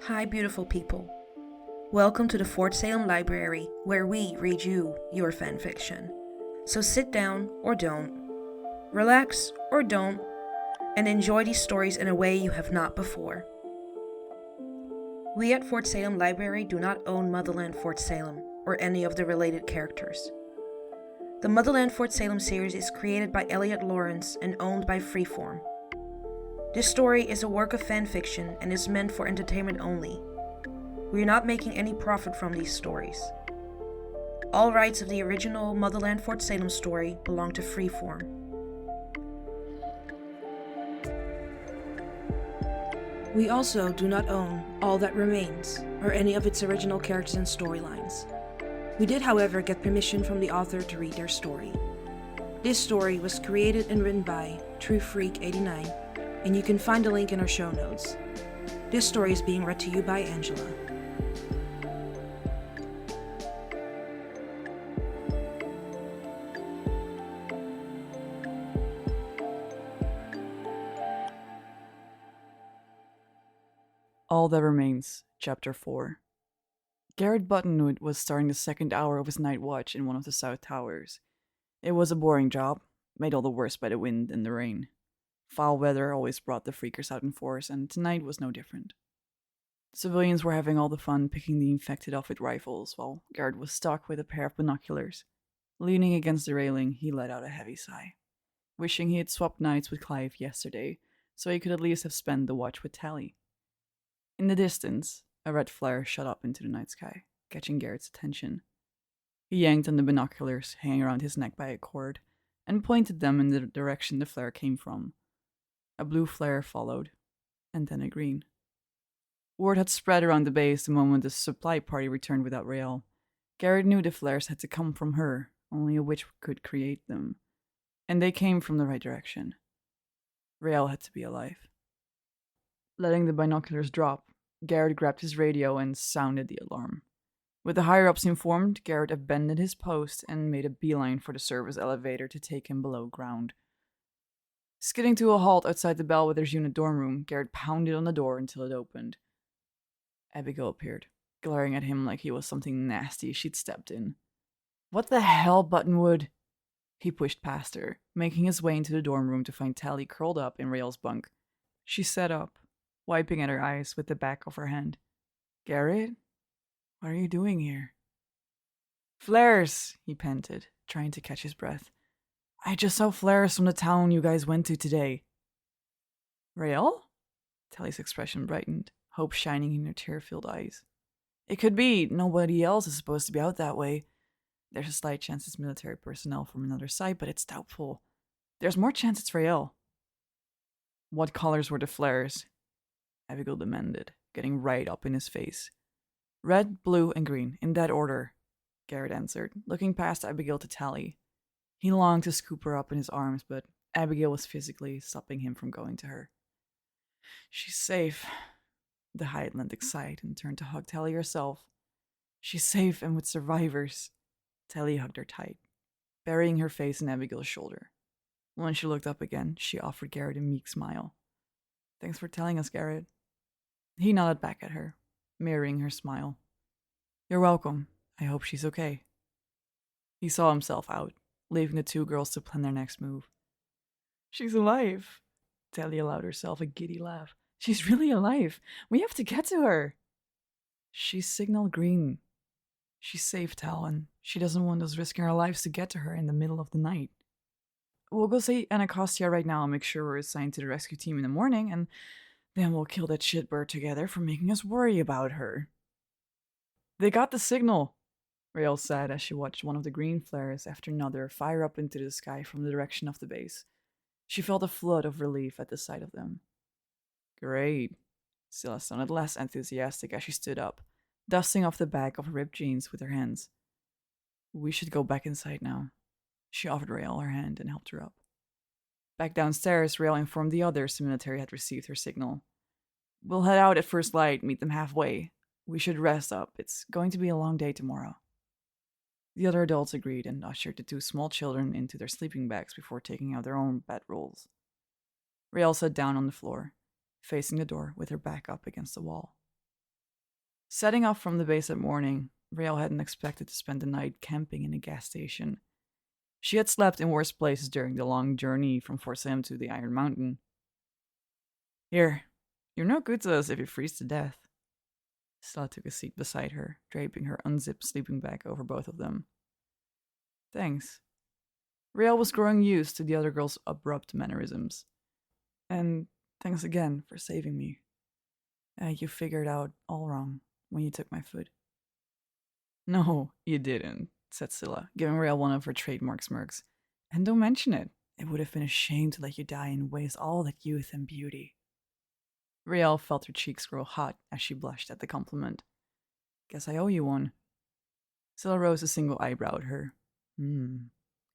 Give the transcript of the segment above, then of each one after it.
Hi, beautiful people. Welcome to the Fort Salem Library, where we read you your fanfiction. So sit down or don't, relax or don't, and enjoy these stories in a way you have not before. We at Fort Salem Library do not own Motherland Fort Salem or any of the related characters. The Motherland Fort Salem series is created by Elliot Lawrence and owned by Freeform. This story is a work of fanfiction and is meant for entertainment only. We are not making any profit from these stories. All rights of the original Motherland Fort Salem story belong to Freeform. We also do not own All That Remains or any of its original characters and storylines. We did, however, get permission from the author to read their story. This story was created and written by TrueFreak89, and you can find a link in our show notes. This story is being read to you by Angela. All That Remains, Chapter 4. Garrett Buttonwood was starting the second hour of his night watch in one of the South Towers. It was a boring job, made all the worse by the wind and the rain. Foul weather always brought the freakers out in force, and tonight was no different. Civilians were having all the fun picking the infected off with rifles, while Garrett was stuck with a pair of binoculars. Leaning against the railing, he let out a heavy sigh, wishing he had swapped nights with Clive yesterday, so he could at least have spent the watch with Tally. In the distance, a red flare shot up into the night sky, catching Garrett's attention. He yanked on the binoculars hanging around his neck by a cord, and pointed them in the direction the flare came from. A blue flare followed, and then a green. Word had spread around the base the moment the supply party returned without Rael. Garrett knew the flares had to come from her, only a witch could create them. And they came from the right direction. Rael had to be alive. Letting the binoculars drop, Garrett grabbed his radio and sounded the alarm. With the higher-ups informed, Garrett abandoned his post and made a beeline for the service elevator to take him below ground. Skidding to a halt outside the Bellwether's unit dorm room, Garrett pounded on the door until it opened. Abigail appeared, glaring at him like he was something nasty she'd stepped in. "What the hell, Buttonwood?" He pushed past her, making his way into the dorm room to find Tally curled up in Rael's bunk. She sat up, wiping at her eyes with the back of her hand. "Garrett? What are you doing here?" "Flares," he panted, trying to catch his breath. "I just saw flares from the town you guys went to today." "Rael?" Tally's expression brightened, hope shining in her tear-filled eyes. "It could be. Nobody else is supposed to be out that way. There's a slight chance it's military personnel from another site, but it's doubtful. There's more chance it's Rael." "What colors were the flares?" Abigail demanded, getting right up in his face. "Red, blue, and green, in that order," Garrett answered, looking past Abigail to Tally. He longed to scoop her up in his arms, but Abigail was physically stopping him from going to her. "She's safe," the High Atlantic sighed and turned to hug Tally herself. "She's safe and with survivors." Tally hugged her tight, burying her face in Abigail's shoulder. When she looked up again, she offered Garrett a meek smile. "Thanks for telling us, Garrett." He nodded back at her, mirroring her smile. "You're welcome. I hope she's okay." He saw himself out, leaving the two girls to plan their next move. "She's alive." Tally allowed herself a giddy laugh. "She's really alive. We have to get to her." "She's signal green. She's safe, Tal, and she doesn't want us risking our lives to get to her in the middle of the night. We'll go see Anacostia right now and make sure we're assigned to the rescue team in the morning, and then we'll kill that shitbird together for making us worry about her." "They got the signal," Rael said as she watched one of the green flares after another fire up into the sky from the direction of the base. She felt a flood of relief at the sight of them. "Great." Scylla sounded less enthusiastic as she stood up, dusting off the back of her ripped jeans with her hands. "We should go back inside now." She offered Rael her hand and helped her up. Back downstairs, Rael informed the others the military had received her signal. "We'll head out at first light, meet them halfway. We should rest up. It's going to be a long day tomorrow." The other adults agreed and ushered the two small children into their sleeping bags before taking out their own bedrolls. Rael sat down on the floor, facing the door with her back up against the wall. Setting off from the base that morning, Rael hadn't expected to spend the night camping in a gas station. She had slept in worse places during the long journey from Fort Salem to the Iron Mountain. Here, you're no good to us if you freeze to death. Stella took a seat beside her, draping her unzipped sleeping bag over both of them. Thanks. Rael was growing used to the other girl's abrupt mannerisms. And thanks again for saving me. You figured out all wrong when you took my food. No, you didn't, said Scylla, giving Rael one of her trademark smirks. And don't mention it. It would have been a shame to let you die and waste all that youth and beauty. Rael felt her cheeks grow hot as she blushed at the compliment. Guess I owe you one. Scylla rose a single eyebrow at her.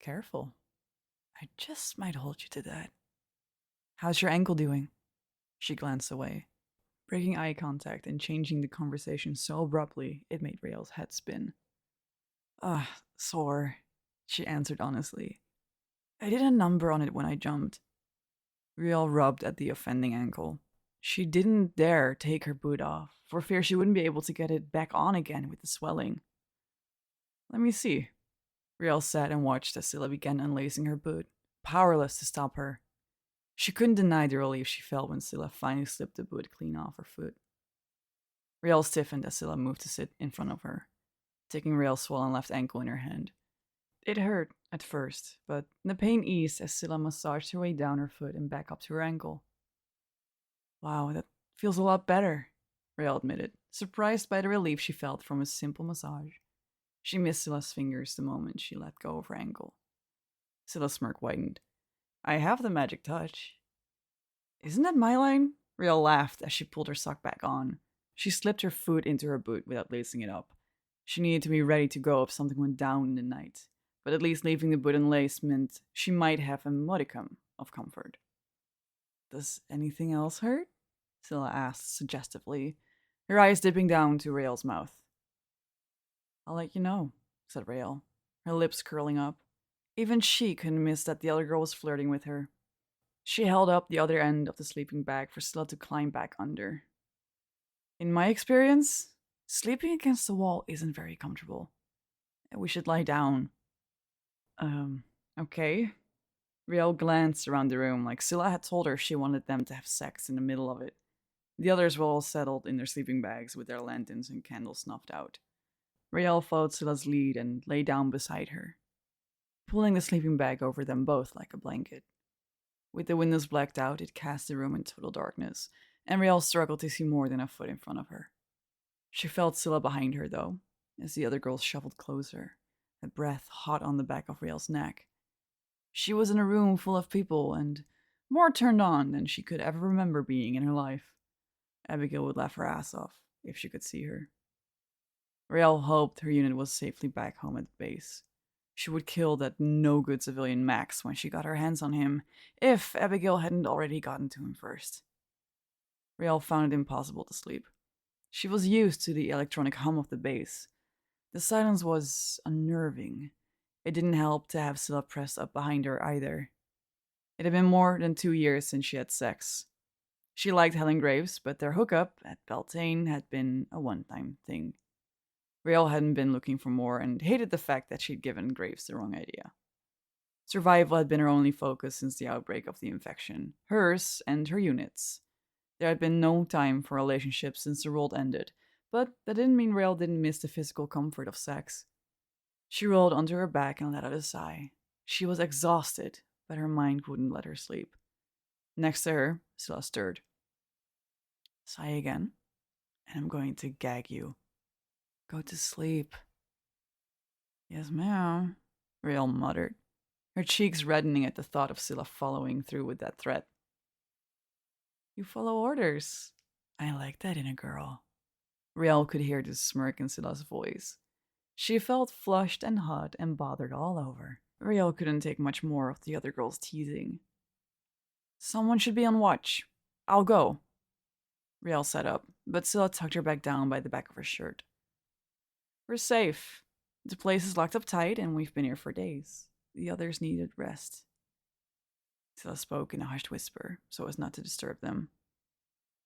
Careful. I just might hold you to that. How's your ankle doing? She glanced away, breaking eye contact and changing the conversation so abruptly it made Rael's head spin. Sore, she answered honestly. I did a number on it when I jumped. Rael rubbed at the offending ankle. She didn't dare take her boot off, for fear she wouldn't be able to get it back on again with the swelling. Let me see. Rael sat and watched as Scylla began unlacing her boot, powerless to stop her. She couldn't deny the relief she felt when Scylla finally slipped the boot clean off her foot. Rael stiffened as Scylla moved to sit in front of her, taking Rael's swollen left ankle in her hand. It hurt at first, but the pain eased as Scylla massaged her way down her foot and back up to her ankle. Wow, that feels a lot better, Rael admitted, surprised by the relief she felt from a simple massage. She missed Scylla's fingers the moment she let go of her ankle. Scylla's smirk widened. I have the magic touch. Isn't that my line? Rael laughed as she pulled her sock back on. She slipped her foot into her boot without lacing it up. She needed to be ready to go if something went down in the night, but at least leaving the boot unlaced meant she might have a modicum of comfort. Does anything else hurt? Scylla asked suggestively, her eyes dipping down to Rael's mouth. I'll let you know, said Rael, her lips curling up. Even she couldn't miss that the other girl was flirting with her. She held up the other end of the sleeping bag for Scylla to climb back under. In my experience, sleeping against the wall isn't very comfortable. We should lie down. Okay. Rael glanced around the room like Scylla had told her she wanted them to have sex in the middle of it. The others were all settled in their sleeping bags with their lanterns and candles snuffed out. Rael followed Scylla's lead and lay down beside her, pulling the sleeping bag over them both like a blanket. With the windows blacked out, it cast the room in total darkness, and Rael struggled to see more than a foot in front of her. She felt Scylla behind her, though, as the other girls shuffled closer, a breath hot on the back of Rael's neck. She was in a room full of people, and more turned on than she could ever remember being in her life. Abigail would laugh her ass off if she could see her. Rael hoped her unit was safely back home at the base. She would kill that no-good civilian Max when she got her hands on him, if Abigail hadn't already gotten to him first. Rael found it impossible to sleep. She was used to the electronic hum of the base. The silence was unnerving. It didn't help to have Scylla pressed up behind her either. It had been more than 2 years since she had sex. She liked Helen Graves, but their hookup at Beltane had been a one-time thing. Rael hadn't been looking for more and hated the fact that she'd given Graves the wrong idea. Survival had been her only focus since the outbreak of the infection, hers and her unit's. There had been no time for relationships since the world ended, but that didn't mean Rael didn't miss the physical comfort of sex. She rolled onto her back and let out a sigh. She was exhausted, but her mind wouldn't let her sleep. Next to her, Scylla stirred. Sigh again, and I'm going to gag you. Go to sleep. Yes, ma'am, Rael muttered, her cheeks reddening at the thought of Scylla following through with that threat. You follow orders. I like that in a girl. Rael could hear the smirk in Scylla's voice. She felt flushed and hot and bothered all over. Rael couldn't take much more of the other girl's teasing. Someone should be on watch. I'll go. Rael sat up, but Scylla tucked her back down by the back of her shirt. We're safe. The place is locked up tight, and we've been here for days. The others needed rest. Scylla spoke in a hushed whisper, so as not to disturb them.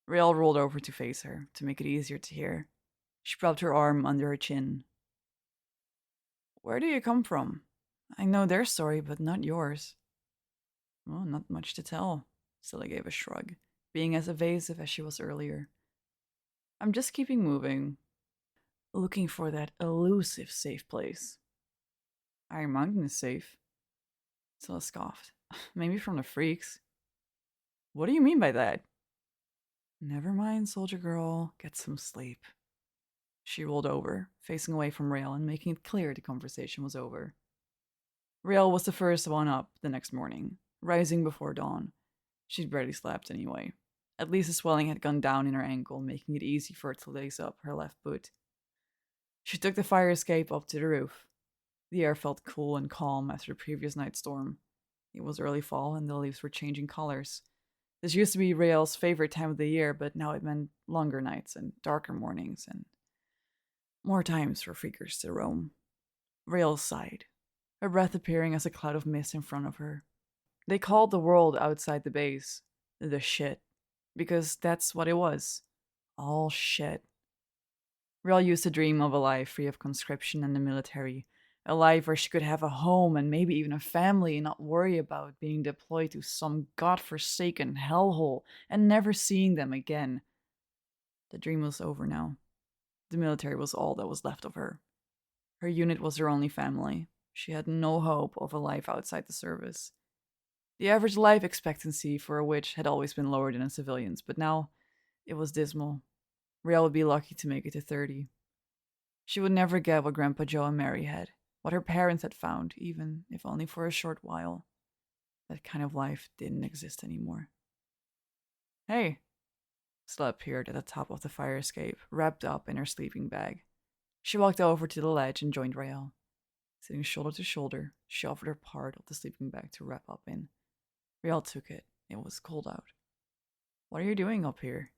Rael rolled over to face her, to make it easier to hear. She propped her arm under her chin. Where do you come from? I know their story, but not yours. Well, not much to tell. Scylla gave a shrug, being as evasive as she was earlier. I'm just keeping moving, looking for that elusive safe place. Iron Mountain is safe. Scylla scoffed. Maybe from the freaks. What do you mean by that? Never mind, soldier girl. Get some sleep. She rolled over, facing away from Rael and making it clear the conversation was over. Rael was the first one up the next morning, rising before dawn. She'd barely slept anyway. At least the swelling had gone down in her ankle, making it easy for her to lace up her left boot. She took the fire escape up to the roof. The air felt cool and calm after the previous night's storm. It was early fall and the leaves were changing colors. This used to be Rael's favorite time of the year, but now it meant longer nights and darker mornings and more times for freakers to roam. Rael sighed, her breath appearing as a cloud of mist in front of her. They called the world outside the base the shit, because that's what it was. All shit. Rael used to dream of a life free of conscription and the military, a life where she could have a home and maybe even a family and not worry about being deployed to some godforsaken hellhole and never seeing them again. The dream was over now. The military was all that was left of her. Her unit was her only family. She had no hope of a life outside the service. The average life expectancy for a witch had always been lower than in civilians, but now it was dismal. Rael would be lucky to make it to 30. She would never get what Grandpa Joe and Mary had, what her parents had found, even if only for a short while. That kind of life didn't exist anymore. Hey! Scylla appeared at the top of the fire escape, wrapped up in her sleeping bag. She walked over to the ledge and joined Rael. Sitting shoulder to shoulder, she offered her part of the sleeping bag to wrap up in. Rael took it. It was cold out. What are you doing up here?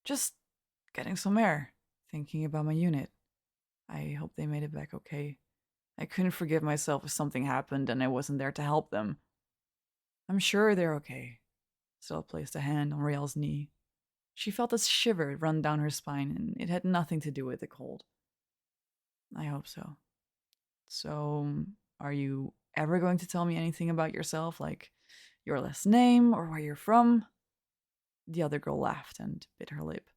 Just getting some air, thinking about my unit. I hope they made it back okay. I couldn't forgive myself if something happened and I wasn't there to help them. I'm sure they're okay. Scylla placed a hand on Rael's knee. She felt a shiver run down her spine, and it had nothing to do with the cold. I hope so. So, are you ever going to tell me anything about yourself, like your last name or where you're from? The other girl laughed and bit her lip,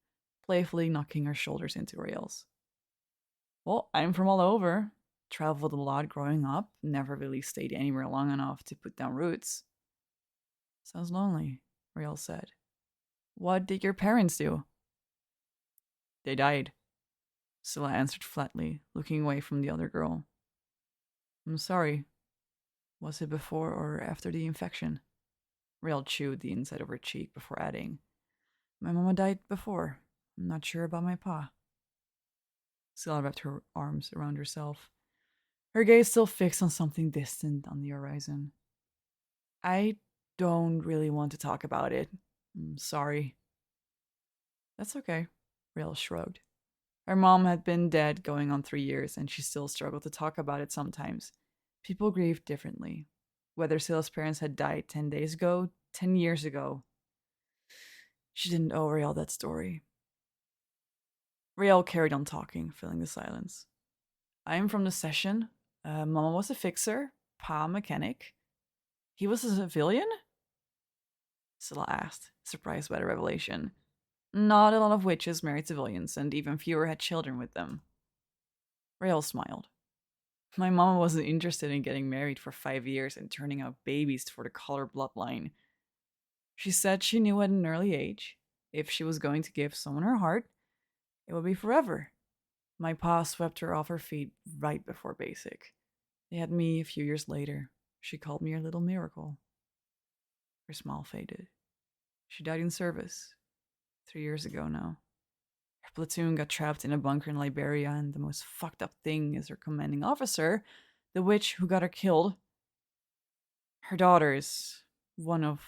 playfully knocking her shoulders into Rael's. Well, I'm from all over. Traveled a lot growing up, never really stayed anywhere long enough to put down roots. Sounds lonely, Rael said. What did your parents do? They died, Scylla answered flatly, looking away from the other girl. I'm sorry. Was it before or after the infection? Rael chewed the inside of her cheek before adding, My mama died before. I'm not sure about my pa. Scylla wrapped her arms around herself, her gaze still fixed on something distant on the horizon. I don't really want to talk about it. I'm sorry. That's okay, Rael shrugged. Her mom had been dead going on 3 years, and she still struggled to talk about it sometimes. People grieved differently. Whether Scylla's parents had died 10 days ago, 10 years ago. She didn't owe Rael that story. Rael carried on talking, filling the silence. I am from the session. Mama was a fixer, Pa a mechanic. He was a civilian? Scylla asked, surprised by the revelation. Not a lot of witches married civilians, and even fewer had children with them. Rael smiled. My mama wasn't interested in getting married for 5 years and turning out babies for the color bloodline. She said she knew at an early age, if she was going to give someone her heart, it would be forever. My pa swept her off her feet right before basic. They had me a few years later. She called me her little miracle. Her smile faded. She died in service, 3 years ago now. Her platoon got trapped in a bunker in Liberia, and the most fucked up thing is her commanding officer, the witch who got her killed. Her daughter is one of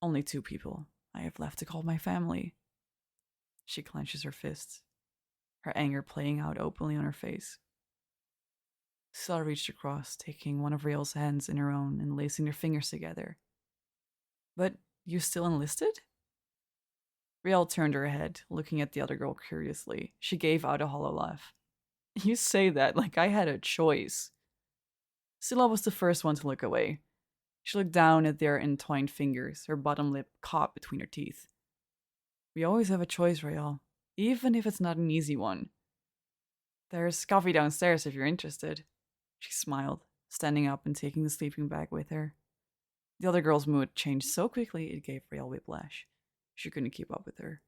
only 2 people I have left to call my family. She clenches her fists, her anger playing out openly on her face. Scylla reached across, taking one of Rael's hands in her own and lacing their fingers together. But you still enlisted? Riel turned her head, looking at the other girl curiously. She gave out a hollow laugh. You say that like I had a choice. Scylla was the first one to look away. She looked down at their entwined fingers, her bottom lip caught between her teeth. We always have a choice, Riel, even if it's not an easy one. There's coffee downstairs if you're interested. She smiled, standing up and taking the sleeping bag with her. The other girl's mood changed so quickly it gave Riel whiplash. She couldn't keep up with her.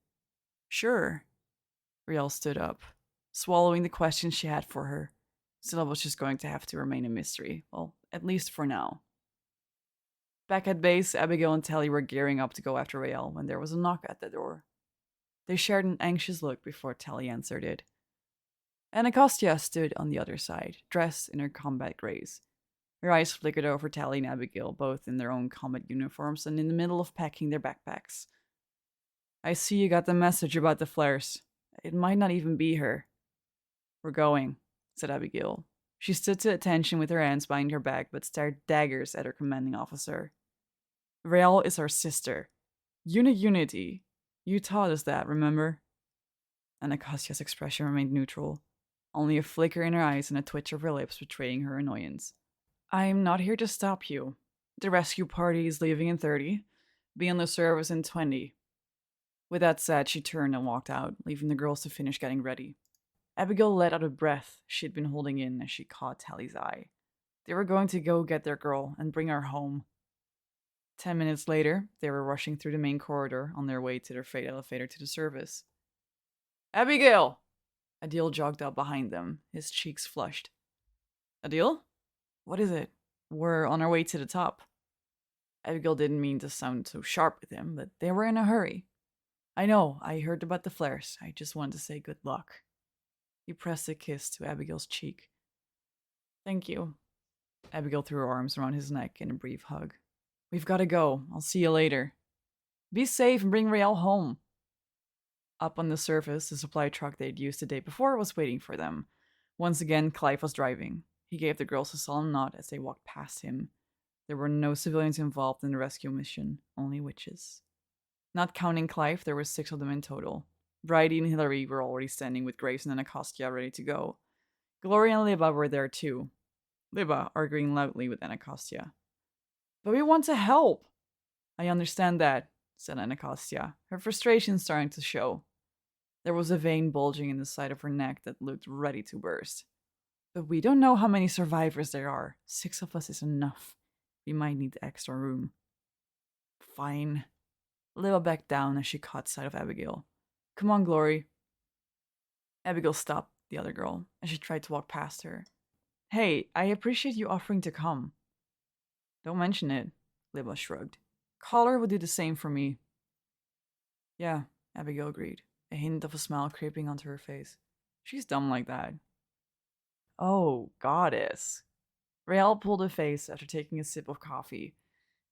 Sure. Riel stood up, swallowing the questions she had for her. Scylla was just going to have to remain a mystery. Well, at least for now. Back at base, Abigail and Tally were gearing up to go after Riel when there was a knock at the door. They shared an anxious look before Tally answered it. Anacostia stood on the other side, dressed in her combat grays. Her eyes flickered over Tally and Abigail, both in their own combat uniforms and in the middle of packing their backpacks. I see you got the message about the flares. It might not even be her. We're going, said Abigail. She stood to attention with her hands behind her back, but stared daggers at her commanding officer. Riel is our sister. Unity. You taught us that, remember? Anacastia's expression remained neutral, only a flicker in her eyes and a twitch of her lips betraying her annoyance. I'm not here to stop you. The rescue party is leaving in 30. Be on the service in 20. With that said, she turned and walked out, leaving the girls to finish getting ready. Abigail let out a breath she'd been holding in as she caught Tally's eye. They were going to go get their girl and bring her home. 10 minutes later, they were rushing through the main corridor on their way to their freight elevator to the service. Abigail! Adil jogged up behind them, his cheeks flushed. Adil? What is it? We're on our way to the top. Abigail didn't mean to sound so sharp with him, but they were in a hurry. I know, I heard about the flares. I just wanted to say good luck. He pressed a kiss to Abigail's cheek. Thank you. Abigail threw her arms around his neck in a brief hug. We've got to go. I'll see you later. Be safe and bring Riel home. Up on the surface, the supply truck they'd used the day before was waiting for them. Once again, Clive was driving. He gave the girls a solemn nod as they walked past him. There were no civilians involved in the rescue mission, only witches. Not counting Clive, there were 6 of them in total. Bridie and Hilary were already standing with Grace and Anacostia ready to go. Gloria and Liba were there too. Liba arguing loudly with Anacostia. But we want to help. I understand that, said Anacostia, her frustration starting to show. There was a vein bulging in the side of her neck that looked ready to burst. But we don't know how many survivors there are. 6 of us is enough. We might need extra room. Fine. Liba backed down as she caught sight of Abigail. Come on, Glory. Abigail stopped the other girl as she tried to walk past her. Hey, I appreciate you offering to come. Don't mention it, Liba shrugged. Caller would do the same for me. Yeah, Abigail agreed, a hint of a smile creeping onto her face. She's dumb like that. Oh, goddess. Riel pulled a face after taking a sip of coffee.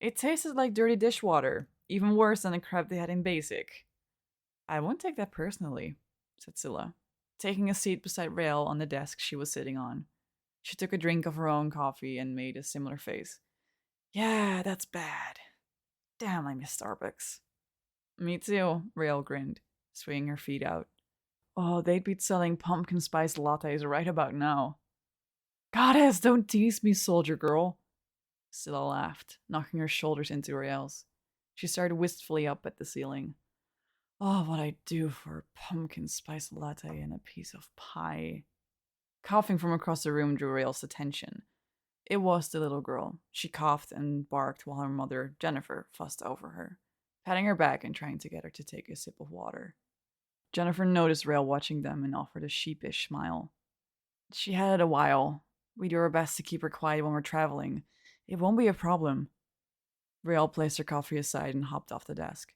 It tasted like dirty dishwater, even worse than the crap they had in Basic. I won't take that personally, said Scylla, taking a seat beside Riel on the desk she was sitting on. She took a drink of her own coffee and made a similar face. Yeah, that's bad. Damn, I miss Starbucks. Me too, Riel grinned, swinging her feet out. Oh, they'd be selling pumpkin spice lattes right about now. Goddess, don't tease me, soldier girl. Scylla laughed, knocking her shoulders into Riel's. She stared wistfully up at the ceiling. Oh, what I'd do for a pumpkin spice latte and a piece of pie. Coughing from across the room drew Riel's attention. It was the little girl. She coughed and barked while her mother, Jennifer, fussed over her, patting her back and trying to get her to take a sip of water. Jennifer noticed Riel watching them and offered a sheepish smile. She had it a while. We do our best to keep her quiet when we're traveling. It won't be a problem. Riel placed her coffee aside and hopped off the desk.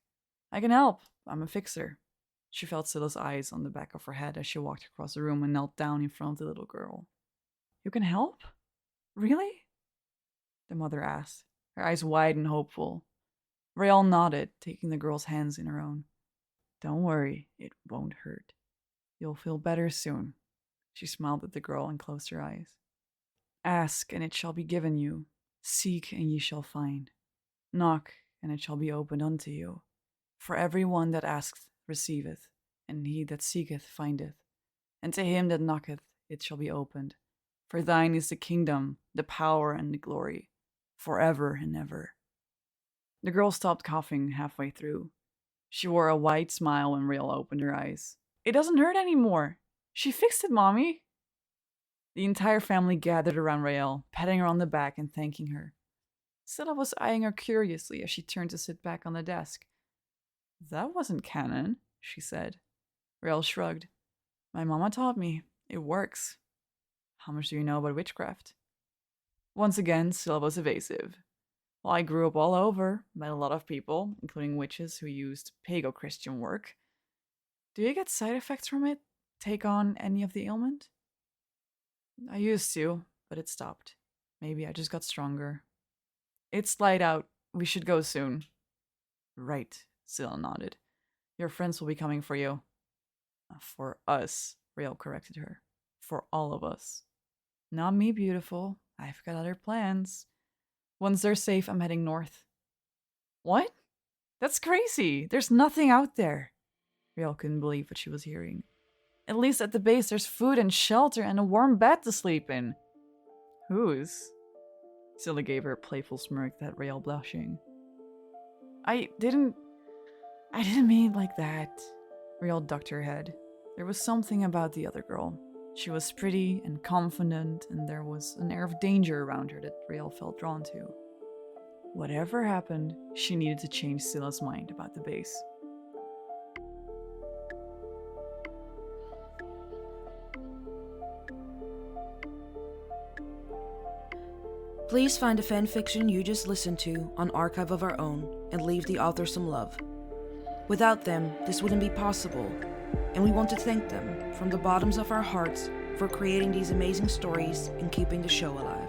I can help. I'm a fixer. She felt Scylla's eyes on the back of her head as she walked across the room and knelt down in front of the little girl. You can help? Really? The mother asked, her eyes wide and hopeful. Riel nodded, taking the girl's hands in her own. Don't worry, it won't hurt. You'll feel better soon. She smiled at the girl and closed her eyes. Ask, and it shall be given you. Seek, and ye shall find. Knock, and it shall be opened unto you. For every one that asks receiveth, and he that seeketh findeth, and to him that knocketh it shall be opened. For thine is the kingdom, the power, and the glory, forever and ever. The girl stopped coughing halfway through. She wore a wide smile when Rael opened her eyes. It doesn't hurt anymore. She fixed it, Mommy. The entire family gathered around Rael, patting her on the back and thanking her. Scylla was eyeing her curiously as she turned to sit back on the desk. That wasn't canon, she said. Rael shrugged. My mama taught me. It works. How much do you know about witchcraft? Once again, Scylla was evasive. Well, I grew up all over, met a lot of people, including witches who used pago-Christian work. Do you get side effects from it? Take on any of the ailment? I used to, but it stopped. Maybe I just got stronger. It's light out. We should go soon. Right, Scylla nodded. Your friends will be coming for you. For us, Rael corrected her. For all of us. Not me, beautiful. I've got other plans. Once they're safe, I'm heading north. What? That's crazy. There's nothing out there. Rael couldn't believe what she was hearing. At least at the base, there's food and shelter and a warm bed to sleep in. Whose? Scylla gave her a playful smirk that Rael blushing. I didn't mean it like that. Rael ducked her head. There was something about the other girl. She was pretty and confident, and there was an air of danger around her that Rael felt drawn to. Whatever happened, she needed to change Scylla's mind about the base. Please find the fanfiction you just listened to on Archive of Our Own and leave the author some love. Without them, this wouldn't be possible, and we want to thank them from the bottoms of our hearts for creating these amazing stories and keeping the show alive.